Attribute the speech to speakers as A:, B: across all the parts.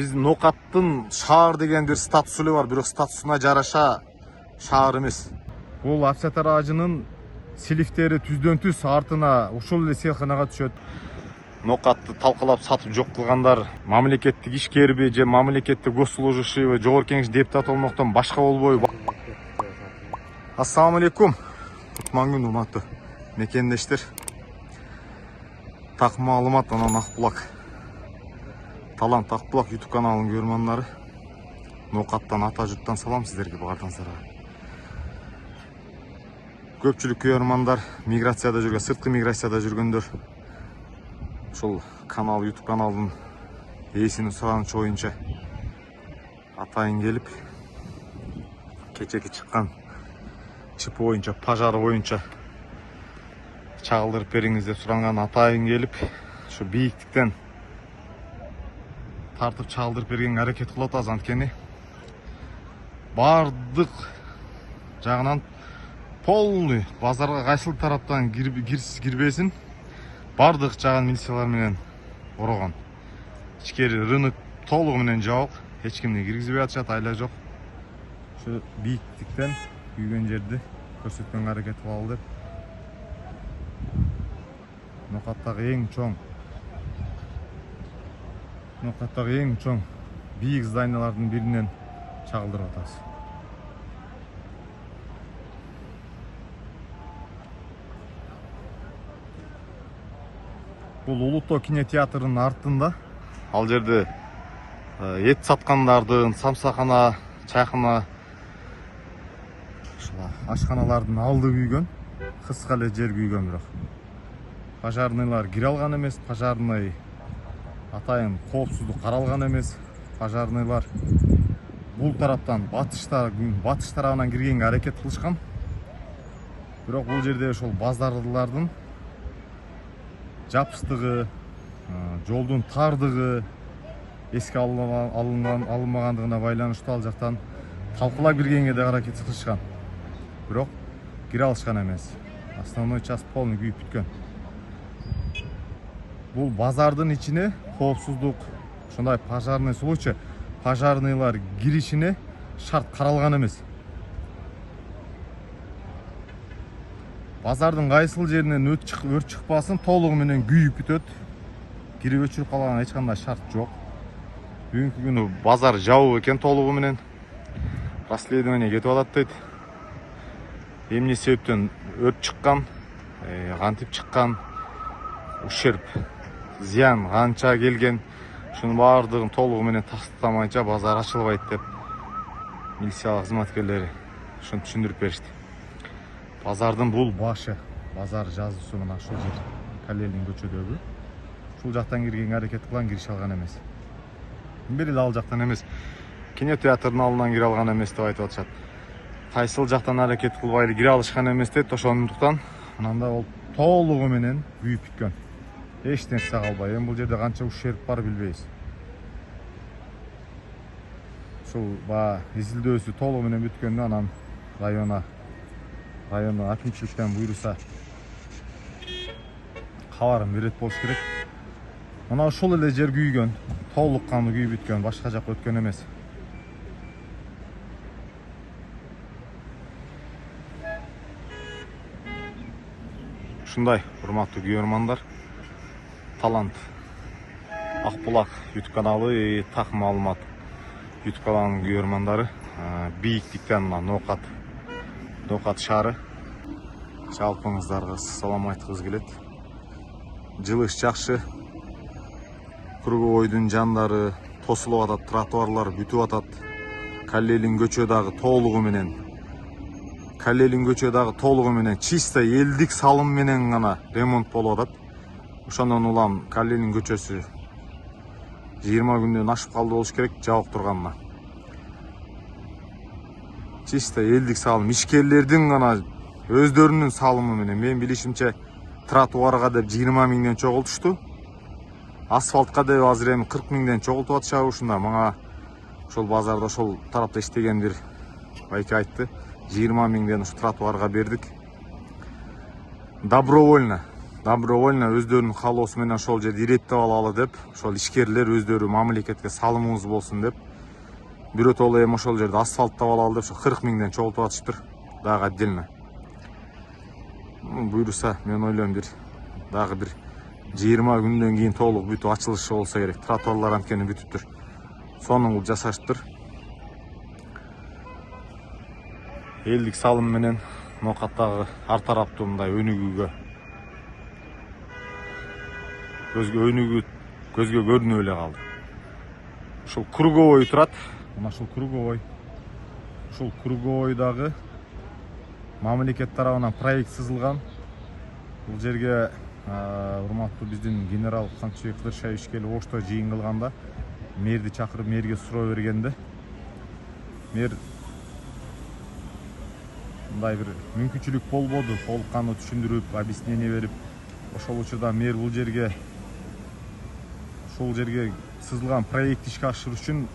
A: Биз Нокаттын шаар деген бир статусу бар, бирок статусуна жараша шаар эмес. Бул Апсатар ажынын силифтери түздөн түз артына ушул эле сыйканага түшөт. Нокатты талкалап сатып жок кылгандар мамлекеттик ишкерби же мамлекеттик госслужащийби, жогорку кеңеш депутаты болмоктон башка болбойбу? Ассаламу алейкум. Кутман күн урматтуу мекендештер. Так маалымат анан Акбулак. Талант Акбулак YouTube каналынын көрөрмандары. Нокаттан ата журттан салам сиздерге баардыгыңыздарга. Көпчүлүк көрөрмандар миграцияда жүргөн, сырткы миграцияда жүргөндөр ушул канал, YouTube каналдын ээсинин суранычы боюнча атайын келип кечеки чыккан чипи боюнча, пожары боюнча чагылдырып бериңиз деп суранган атайын келип ушу бийиктиктен тартып чагылдырып бергенге аракет кылып атабыз. Анткени бардык жагынан полный базарга кайсыл тараптан кирбесин бардык жагын милициялар менен орогон. Ичкери рынок толугу менен жабык, эч кимди киргизбей атышат, айла жок. Ушу бийиктиктен күйгөн жерди көрсөткөнгө аракет кылалы деп. Нокаттагы эң чоң бийик зданиялардын биринен чагылдырып атабыз. Бул Улуттоо кинотеатрынын артында. Ал жерде эт саткандардын, самсакана, чайкана, ашканалардын алды күйгөн, кыска эле жер күйгөн бирок. Пожарныйлар кире алган эмес, пожарный атайын коопсуздук каралган эмес. Пожарныйлар бул тараптан батыш тарабынан киргенге аракет кылышкан. Бирок бул жерде ошол базарлардын жапыстыгы, жолдун тардыгы эске алынмагандыгына байланыштуу ал жактан талкалап киргенге да аракет кылышкан. Бирок кире алышкан эмес. Основной часть полный күйүп бүткөн. Бул базардын ичине коопсуздук, ошондой пожарный случай, пожарныйлар киришине шарт каралган эмес. Базардын кайсыл жеринен өрт чыкпасын толугу менен күйүп бүтөт. Кирип өчүрүп калган эч кандай шарт жок. Бүгүнкү күнү базар жабык экен толугу менен. Расследование кетип атат дейт. Эмне себептен өрт чыккан, кантип чыккан, ущерб, зыян канча келген, ушунун баардыгын толугу менен тастамайча базар ачылбайт деп милиция кызматкерлери ушуну түшүндүрүп беришти. Базардын бул башы, базар жазуусу мына ушул жер, Калелин көчөдөгү. Ушул жактан киргенге аракет кылган, кирише алган эмес. Бери ал жактан эмес, кинотеатрдын алдынан кире алган эмес деп айтып атышат. Кайсыл жактан аракет кылбай кире алышкан эмес дейт. Ошондуктан ананда ол толугу менен күйүп бүткөн. Эч нерсе калбай. Эми бул жерде канча ушерб бар билбейбиз. Ушул изилдөөсү толугу менен бүткөндө анан району акимчиликтен буйруса кабарын берет болуш керек. Мына ушул эле жер күйгөн, толук каны күйүп бүткөн, башка жакка өткөн эмес. Ушундай урматтуу көрөрмандар, Талант Акбулак YouTube каналы, Так маалымат YouTube каналынын көрөрмандары, бийиктиктен мына Нокат шаары жалпыңыздарга салам айткыбыз келет. Жылыш жакшы. Круговойдун жандары тосулуп атат, тротуарлар бүтүп атат. Калелин көчө дагы толугу менен чисто элдик салым менен гана ремонт болуп атат. Ошондон улам Калелин көчөсү 20 күндөн ашып калды болуш керек жабык турганына. Чисто элдик салым, ишкерлердин гана өздөрүнүн салымы менен. Мен билишимче тротуарга деп 20 миңден чогултушту. Асфалтка деп азыр эми 40 миңден чогултуп атышабы ушунда. Мага ошол базарда ошол тарапта иштеген бир байке айтты. 20 миңден ушу тротуарга бердик. Добровольно добровольно өздөрүнүн каалоосу менен ошол жерди иреттеп алалы деп, ошол ишкерлер өздөрү мамлекетке салымыңыз болсун деп, биротоло эми ошол жерди асфальттап алалы деп 40 миңден чогултуп атышыптыр. Дагы отдельно. Буйруса, мен ойлойм дагы бир 20 күндөн кийин толук бүтүп ачылышы болсо керек. Тротуарлар анткени бүтүптүр. Сонун жасашыптыр. Элдик салым менен Нокаттагы ар тараптуу мындай өнүгүүгө көзгө көрүнүп эле калды. Ушул круговой турат. Мына ушул круговой. Ушул круговойдагы мамлекет тарабынан проект сызылган. Бул жерге урматтуу биздин генерал Канатбек Кыдыршаевич келип Ошто жыйын кылганда, мэрди чакырып мэрге суроо бергенде, мэр мындай бир мүмкүнчүлүк болбоду, толук кандуу түшүндүрүп, объяснение берип, ошол учурда мэр бул жерге сызылган проект ишке ашыруу үчүн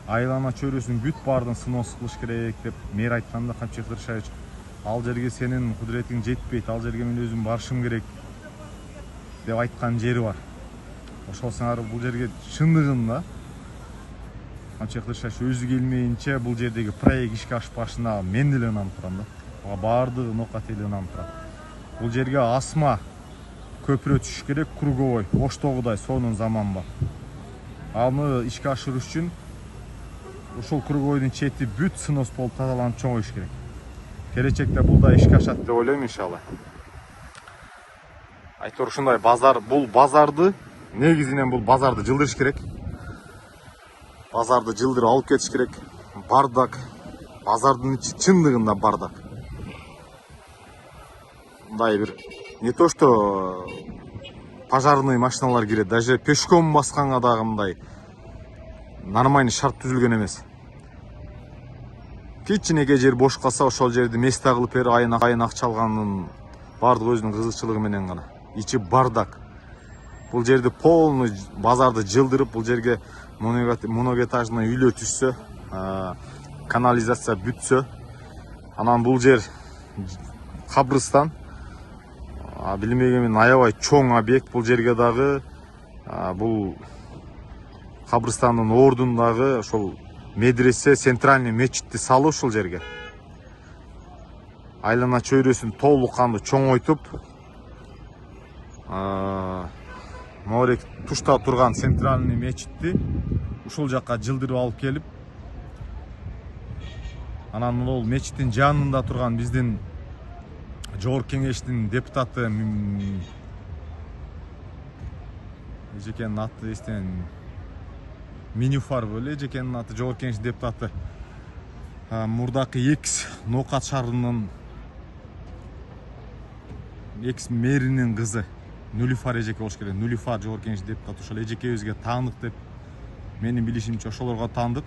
A: айлана чөйрөсүнүн бүт баардыгын снос кылыш керек деп мэр айтканда, Канатбек Кыдыршаевич ал жерге сенин кудуретиң жетпейт, ал жерге мен өзүм барышым керек деп айткан жери бар. Ошол сыңары бул жерге чындыгында Канатбек Кыдыршаевич өзү келмейинче бул жердеги проект ишке ашпашына мен деле ынанып турам да. Баардыгы Нокат эли ынанып турат. Бул жерге асма көпүрө түшүш керек, круговой, Оштогудай сонун заманба. Аны ишке ашыруу үчүн ушул круговойдун чети бүт снос болуп тазаланып чоңоюш керек. Келечекте бул да ишке ашат деп ойлойм иншалла. Айтор ушундай базар, бул базарды негизинен бул базарды жылдырыш керек. Базарды жылдырып алып кетиш керек. Бардак. Базардын ичи чындыгында бардак. Мындай бир не то что пожарный машиналар кирет, даже пешком басканга дагы мындай нормальный шарт түзүлгөн эмес. Кичинекей жер бош калса ошол жерди место кылып берип айын акча алганын бардыгы өзүнүн кызыкчылыгы менен гана. Ичи бардак. Бул жерди полный базарды жылдырып, бул жерге многоэтажный үйлөр түшсө, канализация бүтсө, анан бул жер кабрыстан, билмегенмен аябай чоң объект. Бул жерге дагы бул кабрыстандын ордундагы ошол медресе, центральный мечитти салып ушул жерге айлана чөйрөсүн толук кандуу чоңойтуп, могерек тушта турган центральный мечитти ушул жакка жылдырып алып келип, анан бул мечиттин жанында турган биздин Жогорку Кеңештин депутаты эжекенин аты эстен Минюфар беле, эжекенин аты Жогорку Кеңештин депутаты мурдакы экс Нокат шаарынын экс мэринин кызы Нулифар эжеке болуш керек. Нулифар Жогорку Кеңештин депутаты, ошол эжекебизге таандык деп менин билишимче ошолорго таандык.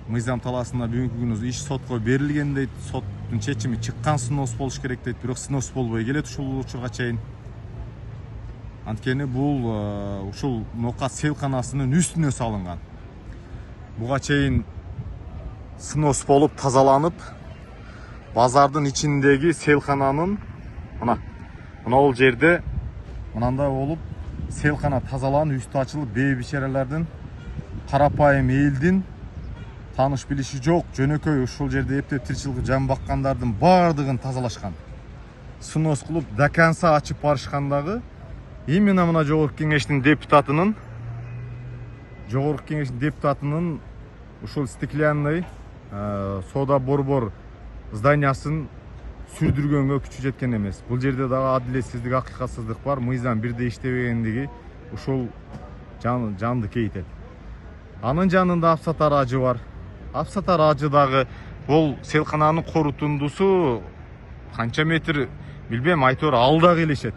A: Мыйзам талаасында бүгүнкү күнү иш сотко берилген дейт. Соттун чечими чыккан, снос болуш керек дейт, бирок снос болбой келет ушул учурга чейин. Анткени бул ушул Нокат сейлканасынын үстүнө салынган. Буга чейин снос болуп тазаланып, базардын ичиндеги сейлкананын мына бул жерде мынандай болуп сейлкана тазаланып, үстү ачылып, бейбичаралардын, карапайым элдин таныш билиши жок, жөнөкөй ушул жерде эптеп тирчилик жан баккандардын баардыгын тазалашкан. Снос кылып до конца ачып барышкандагы именно мына Жогорку Кеңештин депутатынын ушул стеклянный сода борбор зданиясын сүрдүргөнгө күчү жеткен эмес. Бул жерде дагы адилетсиздик, акыйкатсыздык бар. Мыйзам бирдей иштебегендиги ушул жанды кейтет. Анын жанында Апсатар ажы бар. Апсатар ажы дагы бул сейлкананын корутундусу канча метр билбейм, айтор алда келишет.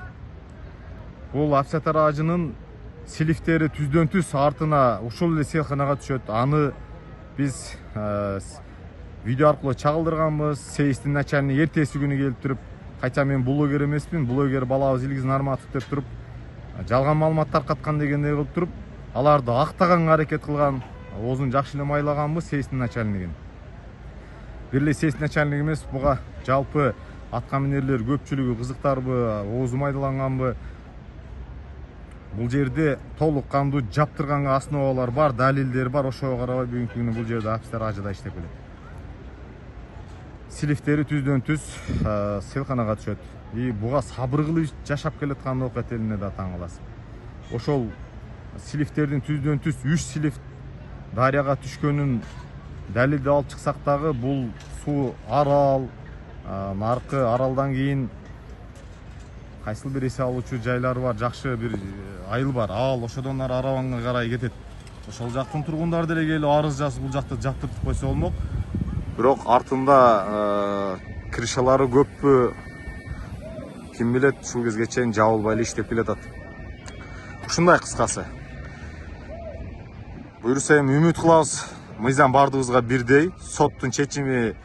A: Бул Апсатар ажынын силифтери түздөн түз артына ушул эле сейлканага түшөт. Аны биз видео аркылуу чагылдырганбыз. Сейистин начальник эртеси күнү келип туруп, кайта мен блогер эмесмин, блогер балабыз Илгиз Нарматов деп туруп, жалган маалымат таркаткан дегендей кылып туруп, аларды актаганга аракет кылган. Оозун жакшы эле майлаганбыз сейистин начальнигин. Бир эле сейистин начальниги эмес, буга жалпы атка минерлер көпчүлүгү кызыктарбы, оозу майдаланганбы? Бул жерде толук кандуу жаптырганга основалар бар, далилдер бар. Ошого карабай бүгүнкү күнү бул жерде офицер ажыда иштеп келет. Силифтери түздөн түз селканага түшөт. Буга сабыр кылып жашап келаткан ноокат элине да таң каласың. Ошол силифтердин түздөн түз 3 силиф дарыяга түшкөнүн далилди алып чыксак дагы, бул суу арал, наркы аралдан кийин кайсыл бир эсе алуучу жайлары бар, жакшы бир айыл бар. Ал ошодон ары Арабанга карай кетет. Ошол жактын тургундары деле келип арыз жазып бул жакты жаптыртып койсо болмок. Бирок артында крышалары көппү, ким билет, ушул кезге чейин жабылбай эле иштеп келатат. Ушундай кыскасы. Буюрса эми үмүт кылабыз, мыйзам бардыгыбызга бирдей. Соттун чечими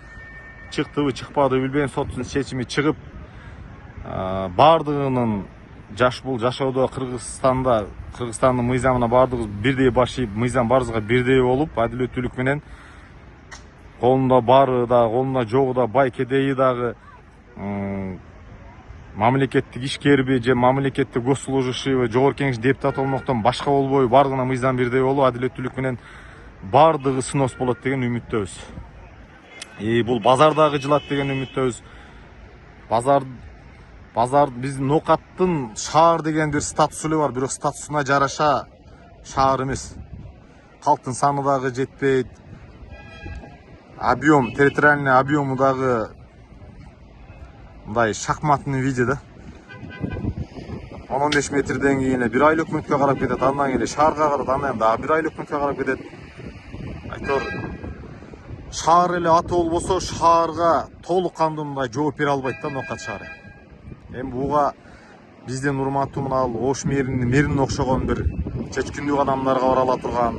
A: чыктыбы, чыкпадыбы билбейм. Соттун чечими чыгып, бардыгынын бул жашоодо Кыргызстандын мыйзамына бардыгыбыз бирдей баш ийип, мыйзам баарыбызга бирдей болуп, адилеттүүлүк менен колунда бары да, колунда жогу да, бай кедейи дагы, мамлекеттик ишкерби же мамлекеттик госслужащийби, жогорку кеңеш депутаты болмоктон башка болбойбу, бардыгына мыйзам бирдей болуп, адилеттүүлүк менен бардыгы сынос болот деген үмүттөбүз. Бул базардагы жылат деген үмүттөбүз. Базар биздин Ноокаттын шаар деген бир статусу эле бар, бирок статусуна жараша шаар эмес. Калктын саны дагы жетпейт. Объем, территориальный объему дагы мындай шахматный виде да. 10-15 метрден кийин эле бир айлык өкмөткө карап кетет, андан кийин шаарга карат, андан кийин дагы бир айлык өкмөткө карап кетет. Айтор шаар эле аты болбосо, шаарга толук кандуу мындай жооп бере албайт да Ноокат шаары. Эми буга биздин урматтуу мына Ош мэрин окшогон бир чечкиндүү адамдарга бара ала турган,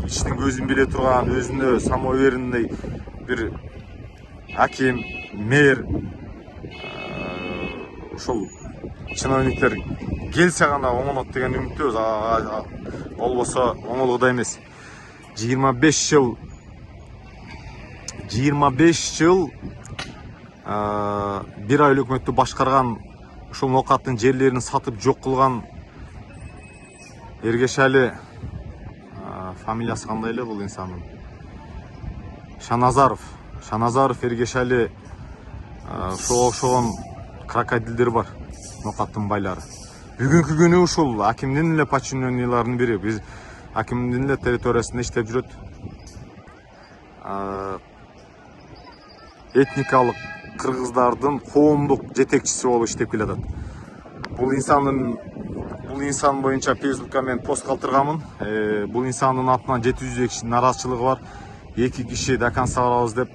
A: иштин көзүн биле турган, өзүнө самоуверенный бир аким, мэр, ушул чиновниктер келсе гана оңолот деген үмүттөбүз. Болбосо оңолуу да эмес. 25 жыл бир айлык өкмөттү башкарган, ушул Ноокаттын жерлерин сатып жок кылган Эргешали, фамилиясы кандай эле бул инсандын? Шаназаров Эргешали, ошого окшогон крокодилдер бар, Ноокаттын байлары. Бүгүнкү күнү ушул акимдин эле подчиненныйларынын бири. Биз акимдин эле территориясында иштеп жүрөт. Этникалык кыргыздардын коомдук жетекчиси болуп иштеп келатат. Бул инсан боюнча Facebook'ка мен пост калтырганмын. Бул инсандын атынан 702 кишинин наразычылыгы бар. 2 киши до конца барабыз деп,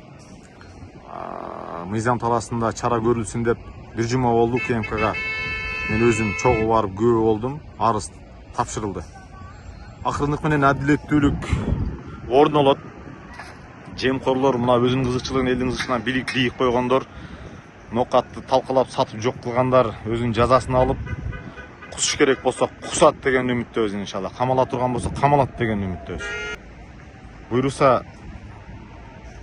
A: мыйзам талаасында чара көрүлсүн деп бир жума болду КМКга. Мен өзүм чогуу барып күбө болдум. Арыз тапшырылды. Акырындык менен адилеттүүлүк орун алат. Жемкорлор, мына өзүнүн кызыкчылыгын элдин кызыкчылыгынан бийик койгондор, Ноокатты талкалап сатып жок кылгандар өзүнүн жазасын алып, кусуш керек болсо кусат деген үмүттөбүз иншалла. Камала турган болсо камалат деген үмүттөбүз. Буйруса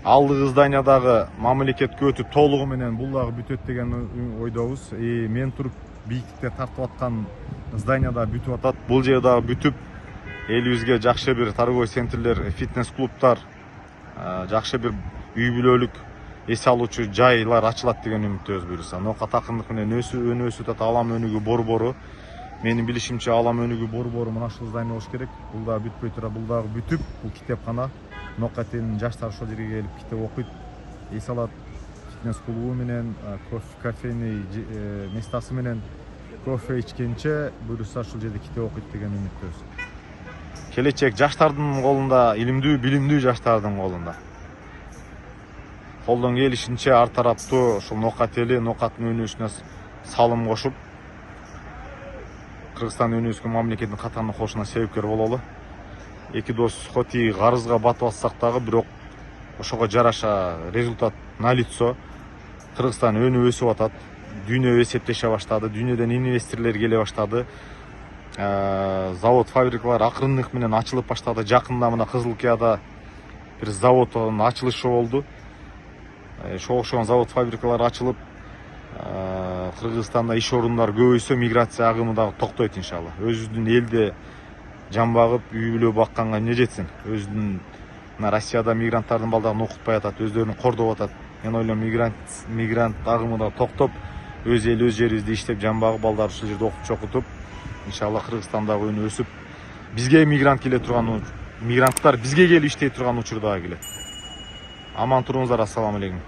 A: алдыгы зданиядагы мамлекетке өтүп толугу менен бул дагы бүтөт деген ойдобуз. Мен туруп бийиктикте тартып аткан зданияда бүтүп атат. Бул жер дагы бүтүп, элибизге жакшы бир торговый центрлер, фитнес клубтар, жакшы бир үй бүлөлүк эс алуучу жайлар ачылат деген үмүттөбүз. Буюрса Ноокат акырындык менен өсүп атат. Алам өнүгүү борбору, менин билишимче алам өнүгүү борбору мына ушул здание болуш керек. Бул дагы бүтпөй тура, бул дагы бүтүп, бул китепкана. Ноокат элинин жаштары ошол жерге келип китеп окуйт, эс алат. Фитнес клубу менен, кофейный местасы менен кофе ичкенче буюрса ушул жерде китеп окуйт деген үмүттөбүз. Келечек жаштардын колунда, илимдүү, билимдүү жаштардын колунда. Колдон келишинче ар тараптуу ушул Ноокат эли, Ноокаттын өнүгүшүнө салым кошуп, Кыргызстан өнүгүскөн мамлекеттин катарына кошуна себепкер бололу. Эки дос хоть и карызга батып атсак дагы, бирок ошого жараша результат налицо. Кыргызстан өнүп өсүп атат, дүйнө эсептеше баштады, дүйнөдөн инвесторлор келе баштады. Завод, фабрикалар акырындык менен ачылып баштады. Жакында мына Кызылкияда бир заводдун ачылышы болду. окшогон завод фабрикалар ачылып, Кыргызстанда иш орундары көбөйсө, миграция агымы дагы токтойт иншалла. Өзүбүздүн элде жан багып, үй бүлө бакканга эмне жетсин? Өзүнүн Россияда мигранттардын балдарын окутпай атат, өздөрүн кордоп атат. Мен ойлойм, мигрант агымы да токтоп, өз эл, өз жерибизде иштеп, жан багып, балдар ушул жерде окуп чокутуп, иншалла Кыргызстандагы өнү өсүп, бизге мигрант келе турган, мигранттар бизге келип иштей турган учур дагы келет. Аман туруңуздар, ассаламу алейкум.